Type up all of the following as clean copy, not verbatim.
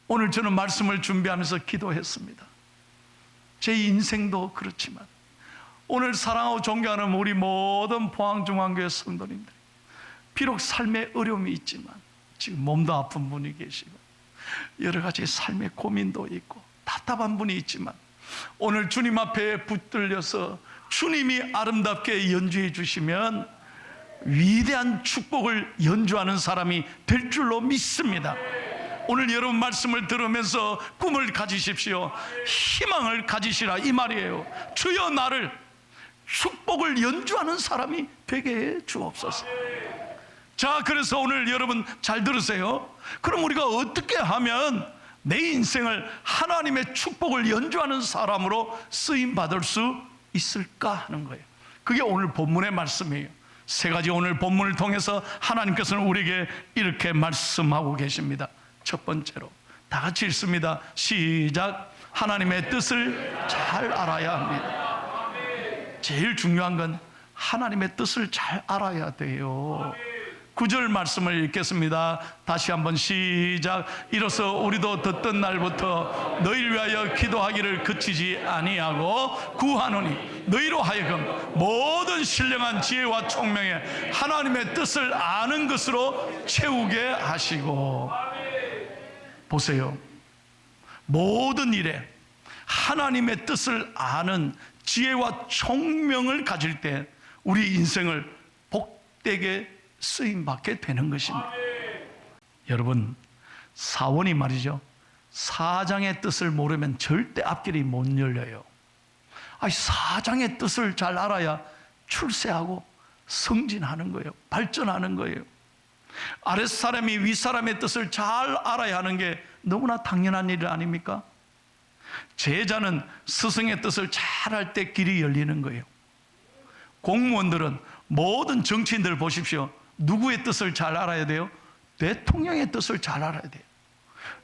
오늘 저는 말씀을 준비하면서 기도했습니다. 제 인생도 그렇지만 오늘 사랑하고 존경하는 우리 모든 포항중앙교회 성도님들, 비록 삶에 어려움이 있지만 지금 몸도 아픈 분이 계시고 여러 가지 삶의 고민도 있고 답답한 분이 있지만 오늘 주님 앞에 붙들려서 주님이 아름답게 연주해 주시면 위대한 축복을 연주하는 사람이 될 줄로 믿습니다. 오늘 여러분 말씀을 들으면서 꿈을 가지십시오. 희망을 가지시라 이 말이에요. 주여 나를 축복을 연주하는 사람이 되게 해 주옵소서. 자, 그래서 오늘 여러분 잘 들으세요. 그럼 우리가 어떻게 하면 내 인생을 하나님의 축복을 연주하는 사람으로 쓰임받을 수 있을까 하는 거예요. 그게 오늘 본문의 말씀이에요. 세 가지 오늘 본문을 통해서 하나님께서는 우리에게 이렇게 말씀하고 계십니다. 첫 번째로 다 같이 읽습니다. 시작. 하나님의 뜻을 잘 알아야 합니다. 제일 중요한 건 하나님의 뜻을 잘 알아야 돼요. 9절 말씀을 읽겠습니다. 다시 한번 시작. 이로써 우리도 듣던 날부터 너희를 위하여 기도하기를 그치지 아니하고 구하노니 너희로 하여금 모든 신령한 지혜와 총명에 하나님의 뜻을 아는 것으로 채우게 하시고. 보세요. 모든 일에 하나님의 뜻을 아는 지혜와 총명을 가질 때 우리 인생을 복되게 쓰임받게 되는 것입니다. 여러분, 사원이 말이죠, 사장의 뜻을 모르면 절대 앞길이 못 열려요. 사장의 뜻을 잘 알아야 출세하고 승진하는 거예요. 발전하는 거예요. 아랫사람이 윗사람의 뜻을 잘 알아야 하는 게 너무나 당연한 일 아닙니까? 제자는 스승의 뜻을 잘 할 때 길이 열리는 거예요. 공무원들은, 모든 정치인들 보십시오. 누구의 뜻을 잘 알아야 돼요? 대통령의 뜻을 잘 알아야 돼요.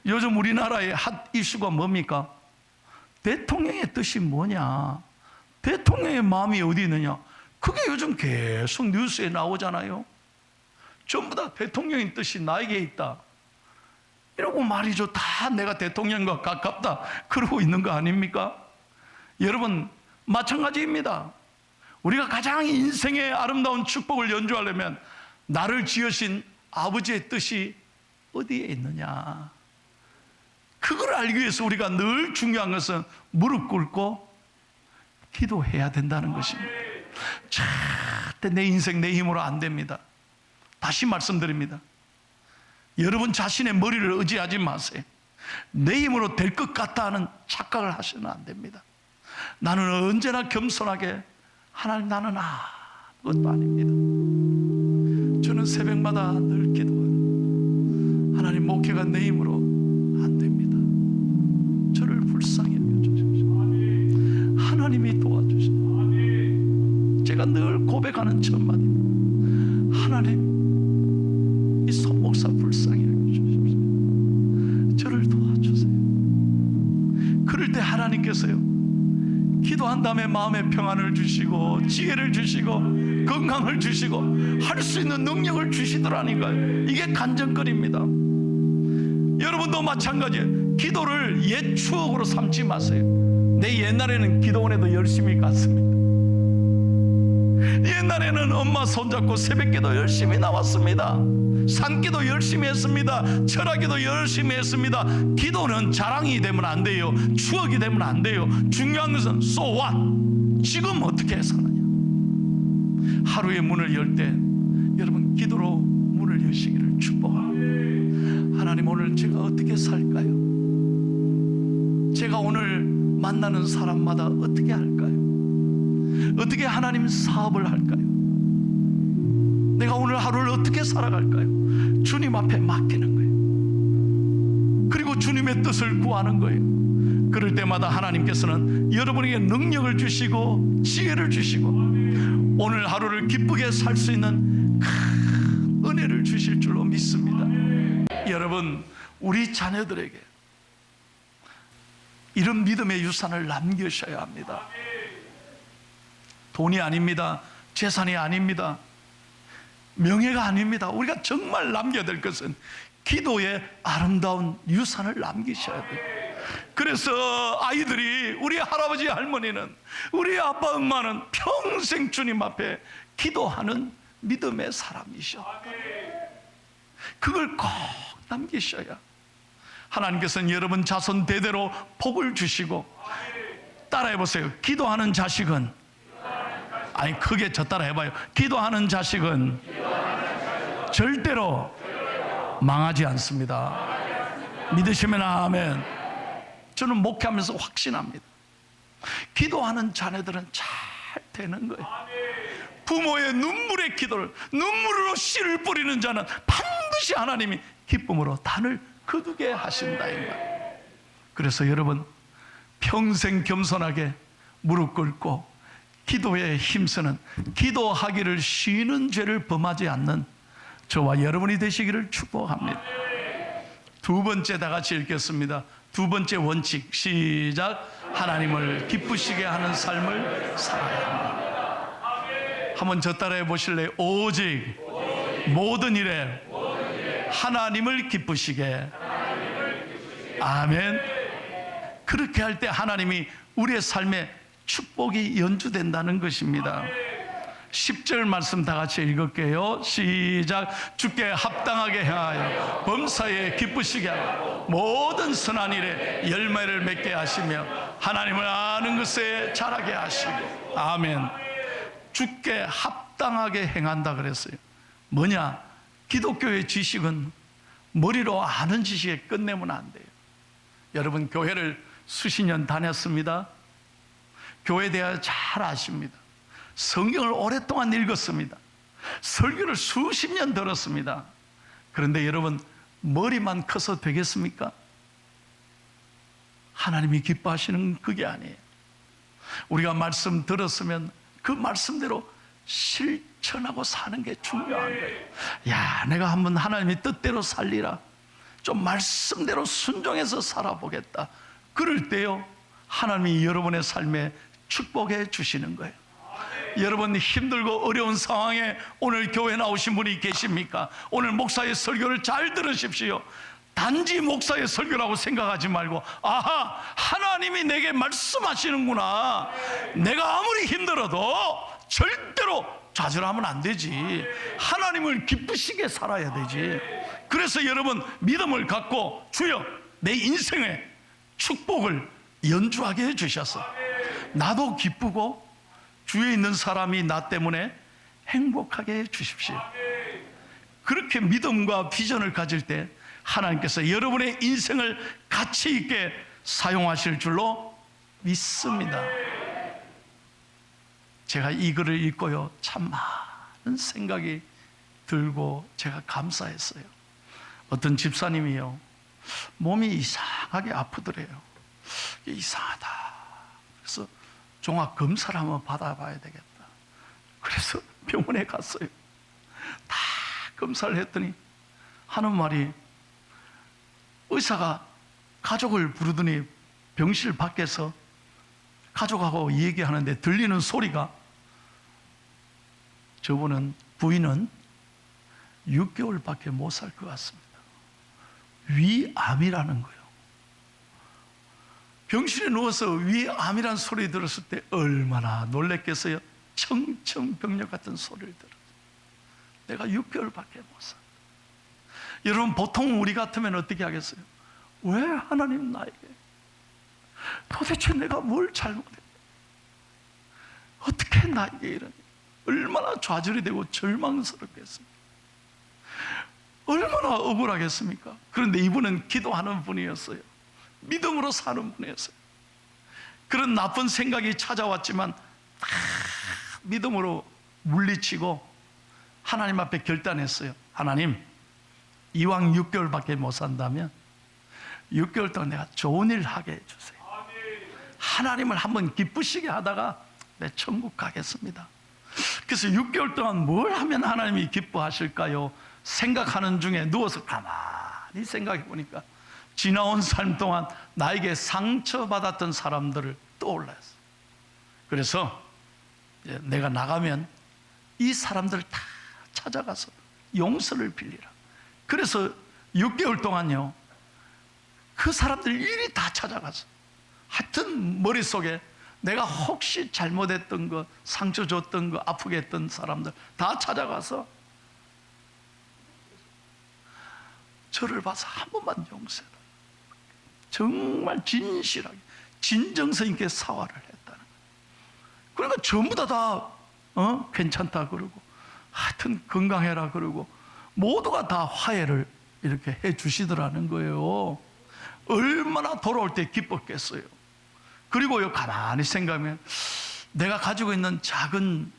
요즘 우리나라의 핫 이슈가 뭡니까? 대통령의 뜻이 뭐냐? 대통령의 마음이 어디 있느냐? 그게 요즘 계속 뉴스에 나오잖아요. 전부 다 대통령의 뜻이 나에게 있다 이러고 말이죠. 다 내가 대통령과 가깝다 그러고 있는 거 아닙니까? 여러분, 마찬가지입니다. 우리가 가장 인생의 아름다운 축복을 연주하려면 나를 지으신 아버지의 뜻이 어디에 있느냐, 그걸 알기 위해서 우리가 늘 중요한 것은 무릎 꿇고 기도해야 된다는 것입니다. 절대 내 인생 내 힘으로 안 됩니다. 다시 말씀드립니다. 여러분 자신의 머리를 의지하지 마세요. 내 힘으로 될 것 같다 하는 착각을 하시면 안 됩니다. 나는 언제나 겸손하게, 하나님 나는 아무것도 아닙니다. 저는 새벽마다 늘 기도해요. 하나님, 목회가 내 힘으로 안 됩니다. 저를 불쌍히 여겨주십시오. 하나님이 도와주십시오. 제가 늘 고백하는 첫 마디입니다. 하나님, 이 손목사 불쌍히 여겨주십시오. 저를 도와주세요. 그럴 때 하나님께서요, 기도한 다음에 마음의 평안을 주시고 지혜를 주시고 건강을 주시고 할 수 있는 능력을 주시더라니까요. 이게 간증거리입니다. 여러분도 마찬가지예요. 기도를 옛 추억으로 삼지 마세요. 내 옛날에는 기도원에도 열심히 갔습니다. 옛날에는 엄마 손잡고 새벽기도 열심히 나왔습니다. 산기도 열심히 했습니다. 철학기도 열심히 했습니다. 기도는 자랑이 되면 안 돼요. 추억이 되면 안 돼요. 중요한 것은 so what? 지금 어떻게 사느냐. 하루의 문을 열 때 여러분 기도로 문을 여시기를 축복합니다. 하나님, 오늘 제가 어떻게 살까요? 제가 오늘 만나는 사람마다 어떻게 할까요? 어떻게 하나님 사업을 할까요? 내가 오늘 하루를 어떻게 살아갈까요? 주님 앞에 맡기는 거예요. 그리고 주님의 뜻을 구하는 거예요. 그럴 때마다 하나님께서는 여러분에게 능력을 주시고 지혜를 주시고 오늘 하루를 기쁘게 살 수 있는 큰 은혜를 주실 줄로 믿습니다. 여러분, 우리 자녀들에게 이런 믿음의 유산을 남기셔야 합니다. 돈이 아닙니다. 재산이 아닙니다. 명예가 아닙니다. 우리가 정말 남겨야 될 것은 기도의 아름다운 유산을 남기셔야 돼요. 그래서 아이들이, 우리 할아버지 할머니는, 우리 아빠 엄마는 평생 주님 앞에 기도하는 믿음의 사람이셨다. 그걸 꼭 남기셔야 하나님께서는 여러분 자손 대대로 복을 주시고, 따라해 보세요. 기도하는 자식은, 아니 크게 저 따라 해봐요. 기도하는 자식은 절대로 망하지 않습니다. 믿으시면 아멘. 저는 목회하면서 확신합니다. 기도하는 자녀들은 잘 되는 거예요. 부모의 눈물의 기도를, 눈물로 씨를 뿌리는 자는 반드시 하나님이 기쁨으로 단을 거두게 하신다 이 말. 그래서 여러분 평생 겸손하게 무릎 꿇고 기도에 힘쓰는, 기도하기를 쉬는 죄를 범하지 않는 저와 여러분이 되시기를 축복합니다. 두 번째 다 같이 읽겠습니다. 두 번째 원칙, 시작. 하나님을 기쁘시게 하는 삶을 살아야 합니다. 한번 저 따라해 보실래요? 오직 모든 일에 하나님을 기쁘시게. 아멘. 그렇게 할 때 하나님이 우리의 삶에 축복이 연주된다는 것입니다. 10절 말씀 다 같이 읽을게요. 시작. 주께 합당하게 행하여 범사에 기쁘시게 하고 모든 선한 일에 열매를 맺게 하시며 하나님을 아는 것에 자라게 하시고. 아멘. 주께 합당하게 행한다 그랬어요. 뭐냐? 기독교의 지식은 머리로 아는 지식에 끝내면 안 돼요. 여러분 교회를 수십 년 다녔습니다. 교회에 대하여 잘 아십니다. 성경을 오랫동안 읽었습니다. 설교를 수십 년 들었습니다. 그런데 여러분 머리만 커서 되겠습니까? 하나님이 기뻐하시는 그게 아니에요. 우리가 말씀 들었으면 그 말씀대로 실천하고 사는 게 중요한 거예요. 야, 내가 한번 하나님의 뜻대로 살리라, 좀 말씀대로 순종해서 살아보겠다. 그럴 때요 하나님이 여러분의 삶에 축복해 주시는 거예요. 여러분 힘들고 어려운 상황에 오늘 교회 나오신 분이 계십니까? 오늘 목사의 설교를 잘 들으십시오. 단지 목사의 설교라고 생각하지 말고, 아하, 하나님이 내게 말씀하시는구나. 내가 아무리 힘들어도 절대로 좌절하면 안 되지. 하나님을 기쁘시게 살아야 되지. 그래서 여러분 믿음을 갖고 주여 내 인생에 축복을 연주하게 해주셔서 나도 기쁘고 주위에 있는 사람이 나 때문에 행복하게 해주십시오. 그렇게 믿음과 비전을 가질 때 하나님께서 여러분의 인생을 가치 있게 사용하실 줄로 믿습니다. 제가 이 글을 읽고요 참 많은 생각이 들고 제가 감사했어요. 어떤 집사님이요 몸이 이상하게 아프더래요. 이상하다. 그래서 종합 검사를 한번 받아봐야 되겠다. 그래서 병원에 갔어요. 다 검사를 했더니 하는 말이, 의사가 가족을 부르더니 병실 밖에서 가족하고 얘기하는데 들리는 소리가, 저분은 부인은 6개월밖에 못 살 것 같습니다. 위암이라는 거예요. 병실에 누워서 위암이라는 소리 들었을 때 얼마나 놀랬겠어요. 청청병력 같은 소리를 들었어요. 내가 6개월밖에 못 살. 여러분 보통 우리 같으면 어떻게 하겠어요? 왜 하나님 나에게, 도대체 내가 뭘 잘못했나? 어떻게 나에게 이러니? 얼마나 좌절이 되고 절망스럽겠습니까? 얼마나 억울하겠습니까? 그런데 이분은 기도하는 분이었어요. 믿음으로 사는 분이었어요. 그런 나쁜 생각이 찾아왔지만 다 믿음으로 물리치고 하나님 앞에 결단했어요. 하나님, 이왕 6개월밖에 못 산다면 6개월 동안 내가 좋은 일 하게 해주세요. 하나님을 한번 기쁘시게 하다가 내 천국 가겠습니다. 그래서 6개월 동안 뭘 하면 하나님이 기뻐하실까요? 생각하는 중에 누워서 가만히 생각해 보니까 지나온 삶 동안 나에게 상처받았던 사람들을 떠올랐어요. 그래서 내가 나가면 이 사람들을 다 찾아가서 용서를 빌리라. 그래서 6개월 동안요, 그 사람들 일일이 다 찾아가서, 하여튼 머릿속에 내가 혹시 잘못했던 거, 상처 줬던 거, 아프게 했던 사람들 다 찾아가서 저를 봐서 한 번만 용서해라, 정말 진실하게 진정성 있게 사과를 했다는 거예요. 그러니까 전부 다 괜찮다 그러고, 하여튼 건강해라 그러고, 모두가 다 화해를 이렇게 해 주시더라는 거예요. 얼마나 돌아올 때 기뻤겠어요. 그리고요, 가만히 생각하면 내가 가지고 있는 작은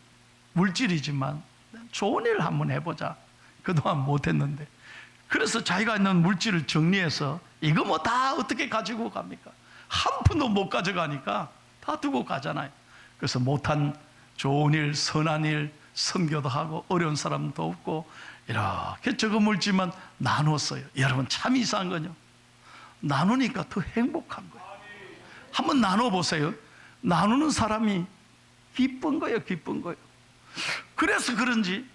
물질이지만 좋은 일 한번 해보자. 그동안 못했는데. 그래서 자기가 있는 물질을 정리해서 이거 뭐 다 어떻게 가지고 갑니까? 한 푼도 못 가져가니까 다 두고 가잖아요. 그래서 못한 좋은 일, 선한 일, 선교도 하고 어려운 사람도 돕고 이렇게 적은 물질만 나눴어요. 여러분, 참 이상한 거요, 나누니까 더 행복한 거예요. 한번 나눠보세요. 나누는 사람이 기쁜 거예요, 기쁜 거예요. 그래서 그런지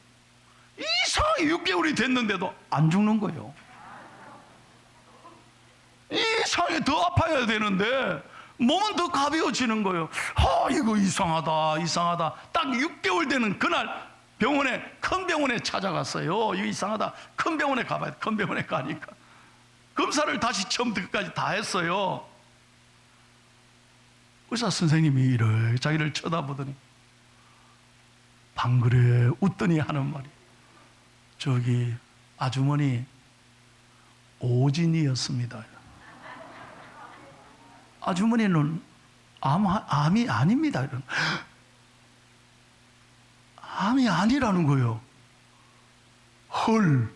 이상하게 6개월이 됐는데도 안 죽는 거예요. 이상하게 더 아파야 되는데 몸은 더 가벼워지는 거예요. 이거 이상하다, 이상하다. 딱 6개월 되는 그날 병원에, 큰 병원에 찾아갔어요. 이거 이상하다. 큰 병원에 가봐야 돼. 큰 병원에 가니까 검사를 다시 처음부터 끝까지 다 했어요. 의사 선생님이 이를 자기를 쳐다보더니 방그레 웃더니 하는 말이, 저기 아주머니 오진이었습니다. 아주머니는 암이 아닙니다. 암이 아니라는 거예요. 헐.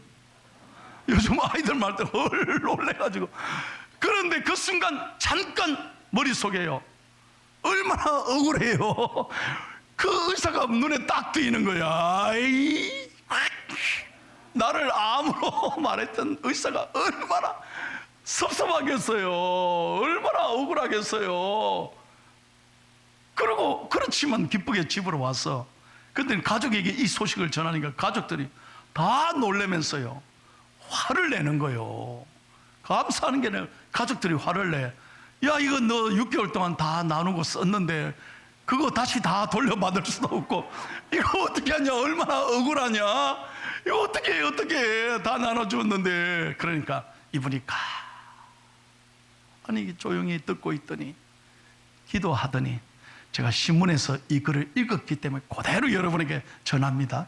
요즘 아이들 말 때 헐 놀래가지고. 그런데 그 순간 잠깐 머릿속에요, 얼마나 억울해요. 그 의사가 눈에 딱 띄는 거야. 나를 암으로 말했던 의사가 얼마나 섭섭하겠어요. 얼마나 억울하겠어요. 그리고 그렇지만 기쁘게 집으로 왔어. 근데 가족에게 이 소식을 전하니까 가족들이 다 놀라면서요, 화를 내는 거예요. 감사하는 게 아니라 가족들이 화를 내. 야, 이거 너 6개월 동안 다 나누고 썼는데 그거 다시 다 돌려받을 수도 없고, 이거 어떻게 하냐, 얼마나 억울하냐, 이거 어떻게 해, 다 나눠줬는데. 그러니까 이분이 아니 조용히 듣고 있더니, 기도하더니, 제가 신문에서 이 글을 읽었기 때문에 그대로 여러분에게 전합니다.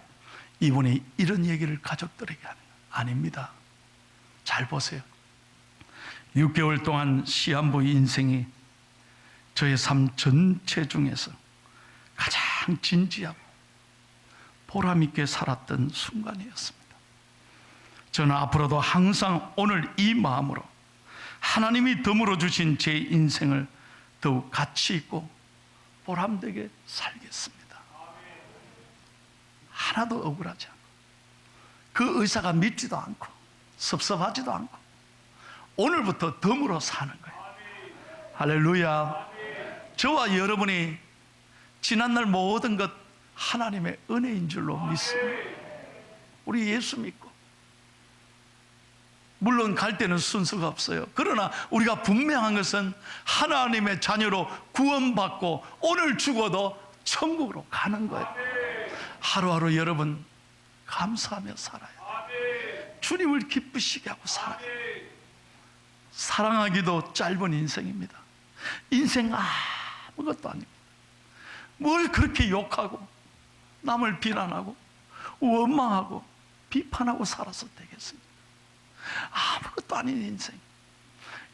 이분이 이런 얘기를 가족들에게 하는 거 아닙니다. 잘 보세요. 6개월 동안 시한부 인생이 저의 삶 전체 중에서 가장 진지하고 보람 있게 살았던 순간이었습니다. 저는 앞으로도 항상 오늘 이 마음으로 하나님이 덤으로 주신 제 인생을 더욱 가치 있고 보람되게 살겠습니다. 하나도 억울하지 않고, 그 의사가 믿지도 않고 섭섭하지도 않고 오늘부터 덤으로 사는 거예요. 할렐루야. 저와 여러분이 지난날 모든 것 하나님의 은혜인 줄로 믿습니다. 우리 예수 믿고, 물론 갈 때는 순서가 없어요. 그러나 우리가 분명한 것은 하나님의 자녀로 구원받고 오늘 죽어도 천국으로 가는 거예요. 하루하루 여러분 감사하며 살아요. 주님을 기쁘시게 하고 살아요. 사랑하기도 짧은 인생입니다. 인생 아무것도 아닙니다. 뭘 그렇게 욕하고 남을 비난하고 원망하고 비판하고 살아서 되겠습니까? 아무것도 아닌 인생.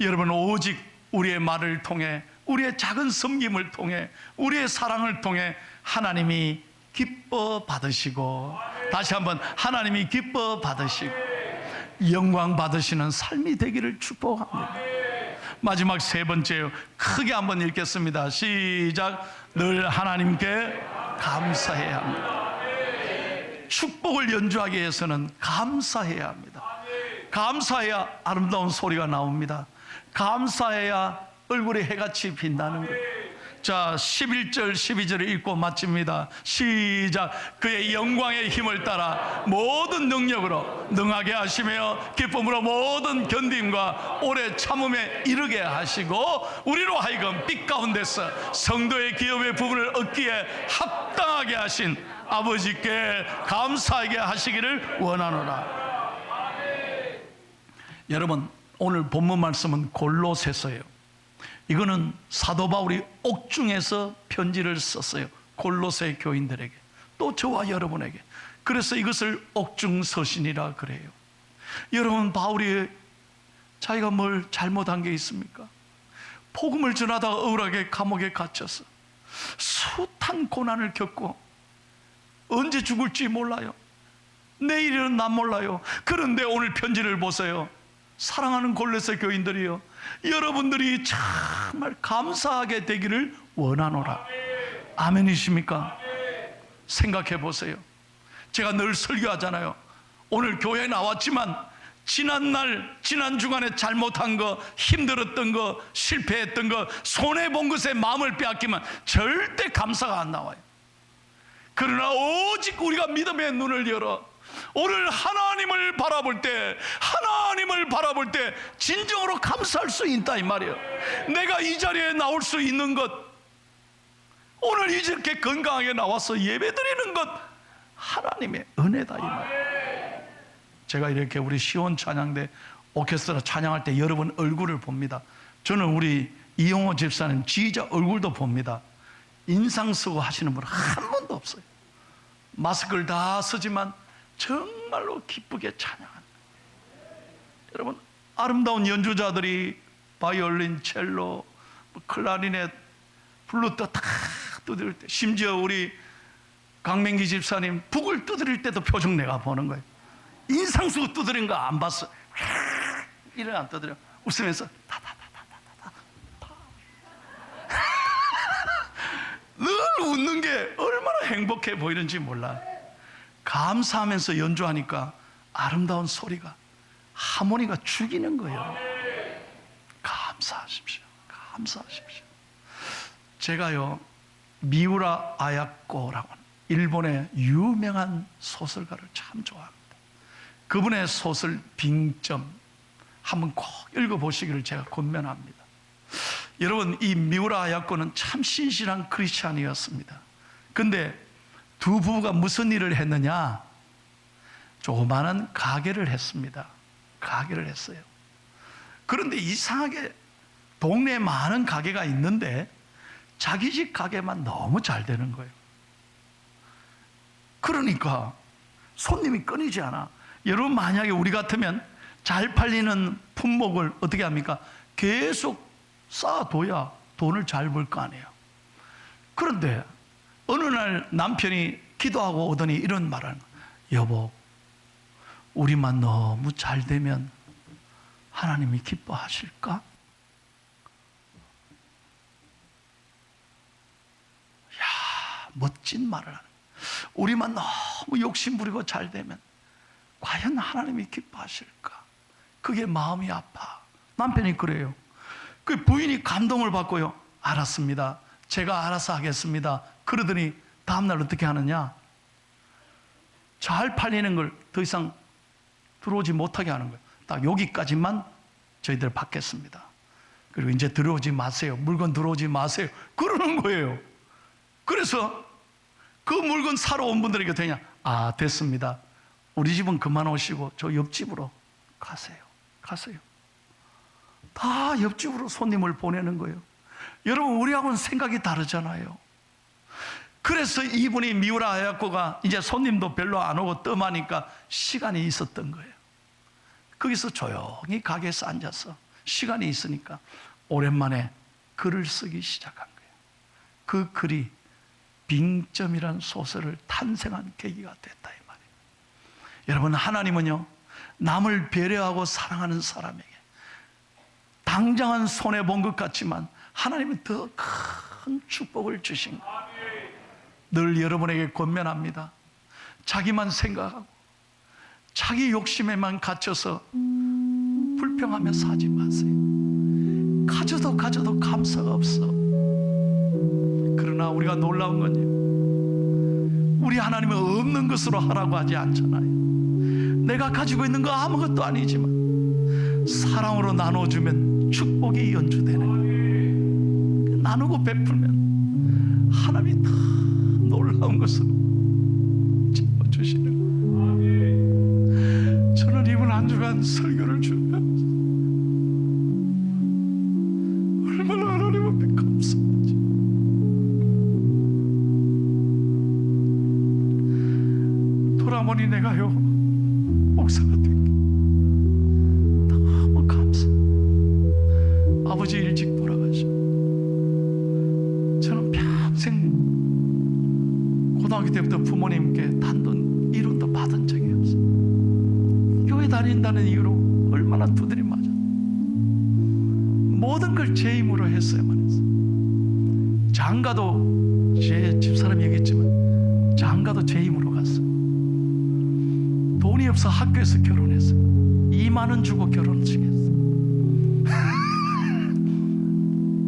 여러분, 오직 우리의 말을 통해, 우리의 작은 섬김을 통해, 우리의 사랑을 통해 하나님이 기뻐 받으시고, 다시 한번 하나님이 기뻐 받으시고 영광 받으시는 삶이 되기를 축복합니다. 마지막 세 번째요, 크게 한번 읽겠습니다. 시작. 늘 하나님께 감사해야 합니다. 축복을 연주하기 위해서는 감사해야 합니다. 감사해야 아름다운 소리가 나옵니다. 감사해야 얼굴에 해같이 빛나는 거예요. 자, 11절 12절을 읽고 마칩니다. 시작. 그의 영광의 힘을 따라 모든 능력으로 능하게 하시며 기쁨으로 모든 견딤과 오래 참음에 이르게 하시고 우리로 하여금 빛 가운데서 성도의 기업의 부분을 얻기에 합당하게 하신 아버지께 감사하게 하시기를 원하노라. 여러분, 오늘 본문 말씀은 골로새서예요. 이거는 사도 바울이 옥중에서 편지를 썼어요. 골로새 교인들에게, 또 저와 여러분에게. 그래서 이것을 옥중서신이라 그래요. 여러분, 바울이 자기가 뭘 잘못한 게 있습니까? 복음을 전하다가 억울하게 감옥에 갇혀서 숱한 고난을 겪고 언제 죽을지 몰라요. 내일은 난 몰라요. 그런데 오늘 편지를 보세요. 사랑하는 골로새 교인들이요, 여러분들이 정말 감사하게 되기를 원하노라. 아멘이십니까? 생각해 보세요. 제가 늘 설교하잖아요. 오늘 교회에 나왔지만 지난날, 지난 주간에 잘못한 거, 힘들었던 거, 실패했던 거, 손해본 것에 마음을 빼앗기면 절대 감사가 안 나와요. 그러나 오직 우리가 믿음의 눈을 열어 오늘 하나님을 바라볼 때, 하나님을 바라볼 때 진정으로 감사할 수 있다 이 말이에요. 내가 이 자리에 나올 수 있는 것, 오늘 이렇게 건강하게 나와서 예배드리는 것, 하나님의 은혜다 이 말이에요. 제가 이렇게 우리 시온 찬양대 오케스트라 찬양할 때 여러분 얼굴을 봅니다. 저는 우리 이용호 집사님 지휘자 얼굴도 봅니다. 인상 쓰고 하시는 분 한 번도 없어요. 마스크를 다 쓰지만 정말로 기쁘게 찬양합니다. 여러분, 아름다운 연주자들이 바이올린, 첼로, 클라리넷, 플루트 다 두드릴 때, 심지어 우리 강명기 집사님 북을 두드릴 때도 표정 내가 보는 거예요. 인상 쓰고 두드린 거 안 봤어. 이래 안 두드려. 웃으면서 타타타타타타. 늘 웃는 게 얼마나 행복해 보이는지 몰라. 감사하면서 연주하니까 아름다운 소리가, 하모니가 죽이는 거예요. 감사하십시오. 감사하십시오. 제가요, 미우라 아야코라고 하는 일본의 유명한 소설가를 참 좋아합니다. 그분의 소설 빙점 한번 꼭 읽어보시기를 제가 권면합니다. 여러분, 이 미우라 아야코는 참 신실한 크리스찬이었습니다. 근데 두 부부가 무슨 일을 했느냐? 조그마한 가게를 했습니다. 가게를 했어요. 그런데 이상하게 동네에 많은 가게가 있는데 자기 집 가게만 너무 잘 되는 거예요. 그러니까 손님이 끊이지 않아. 여러분, 만약에 우리 같으면 잘 팔리는 품목을 어떻게 합니까? 계속 쌓아둬야 돈을 잘 벌 거 아니에요. 그런데 어느 날 남편이 기도하고 오더니 이런 말을 하는 거예요. 여보, 우리만 너무 잘 되면 하나님이 기뻐하실까? 야, 멋진 말을 하는 거예요. 우리만 너무 욕심부리고 잘 되면 과연 하나님이 기뻐하실까? 그게 마음이 아파. 남편이 그래요. 그 부인이 감동을 받고요, 알았습니다, 제가 알아서 하겠습니다. 그러더니 다음날 어떻게 하느냐? 잘 팔리는 걸 더 이상 들어오지 못하게 하는 거예요. 딱 여기까지만 저희들 받겠습니다. 그리고 이제 들어오지 마세요. 물건 들어오지 마세요. 그러는 거예요. 그래서 그 물건 사러 온 분들에게 되냐? 아, 됐습니다. 우리 집은 그만 오시고 저 옆집으로 가세요. 가세요. 다 옆집으로 손님을 보내는 거예요. 여러분, 우리하고는 생각이 다르잖아요. 그래서 이분이 미우라 아야코가 이제 손님도 별로 안 오고 뜸하니까 시간이 있었던 거예요. 거기서 조용히 가게에서 앉아서 시간이 있으니까 오랜만에 글을 쓰기 시작한 거예요. 그 글이 빙점이라는 소설을 탄생한 계기가 됐다 이 말이에요. 여러분, 하나님은요, 남을 배려하고 사랑하는 사람에게 당장은 손해본 것 같지만 하나님은 더 큰 축복을 주신 거예요. 늘 여러분에게 권면합니다. 자기만 생각하고 자기 욕심에만 갇혀서 불평하며 사지 마세요. 가져도 감사가 없어. 그러나 우리가 놀라운 건요, 우리 하나님은 없는 것으로 하라고 하지 않잖아요. 내가 가지고 있는 거 아무것도 아니지만 사랑으로 나눠주면 축복이 연주되는 거예요. 나누고 베풀면 하나님이 더 놀라운 것으로 채워주시는 거예요. 저는 이번 한 주간 설교를 준비하면서 얼마나 하나님 앞에 감사한지, 돌아보니 내가요 목사가 된 게 너무 감사. 아버지 일찍 돌아가시고 저는 평생 고등학교 때부터 부모님께 단돈 1원도 받은 적이 없어요. 교회 다닌다는 이유로 얼마나 두드려 맞았어요. 모든 걸 제 힘으로 했어야만 했어요. 장가도 제 집사람이 얘기했지만 장가도 제 힘으로 갔어요. 돈이 없어 학교에서 결혼했어요. 2만 원 주고 결혼식했어요.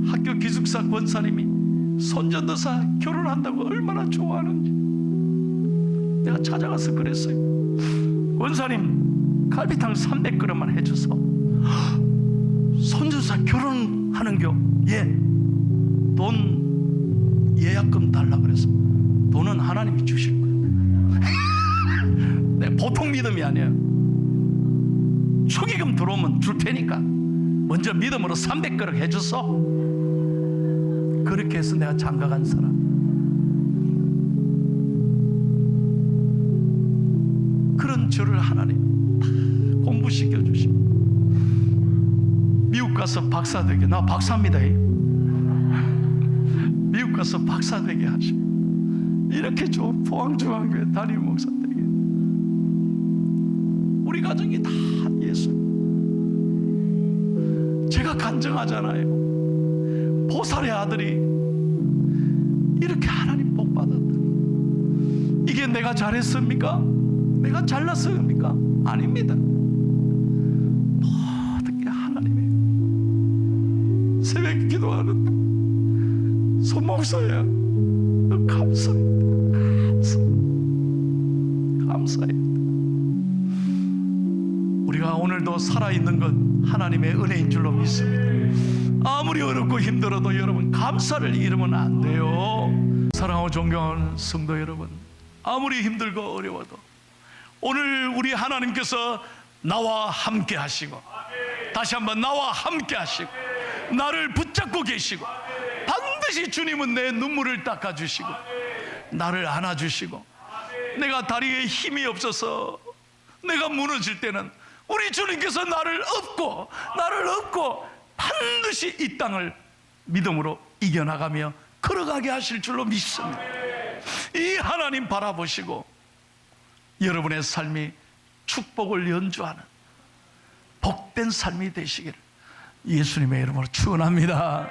학교 기숙사 권사님이 손전도사 결혼한다고 얼마나 좋아하는지 내가 찾아가서 그랬어요. 권사님 갈비탕 300g만 해줘서 손전도사 결혼하는겨? 예. 돈 예약금 달라 그래서 돈은 하나님이 주실 거예요. 내 보통 믿음이 아니에요. 축의금 들어오면 줄 테니까 먼저 믿음으로 300그릇 해줬어. 그렇게 해서 내가 장가간 사람. 그런 저를 하나님 다 공부시켜 주시고 미국 가서 박사 되게, 나 박사입니다. 미국 가서 박사 되게 하시고 이렇게 좋은 포항중앙교회 담임 목사 되게, 우리 가정이 다 예수. 제가 간증하잖아요. 보살의 아들이 이렇게 하나님 복 받았더니 이게 내가 잘했습니까? 내가 잘났습니까? 아닙니다. 모든 게 하나님이에요. 새벽 기도하는데 손목사야 감사합니다. 감사합니다. 우리가 오늘도 살아있는 건 하나님의 은혜인 줄로 믿습니다. 아무리 어렵고 힘들어도 여러분 감사를 잃으면 안 돼요. 사랑하고 존경하는 성도 여러분, 아무리 힘들고 어려워도 오늘 우리 하나님께서 나와 함께 하시고, 다시 한번 나와 함께 하시고 나를 붙잡고 계시고, 반드시 주님은 내 눈물을 닦아주시고 나를 안아주시고, 내가 다리에 힘이 없어서 내가 무너질 때는 우리 주님께서 나를 업고 반드시 이 땅을 믿음으로 이겨나가며 걸어가게 하실 줄로 믿습니다. 이 하나님 바라보시고 여러분의 삶이 축복을 연주하는 복된 삶이 되시기를 예수님의 이름으로 축원합니다.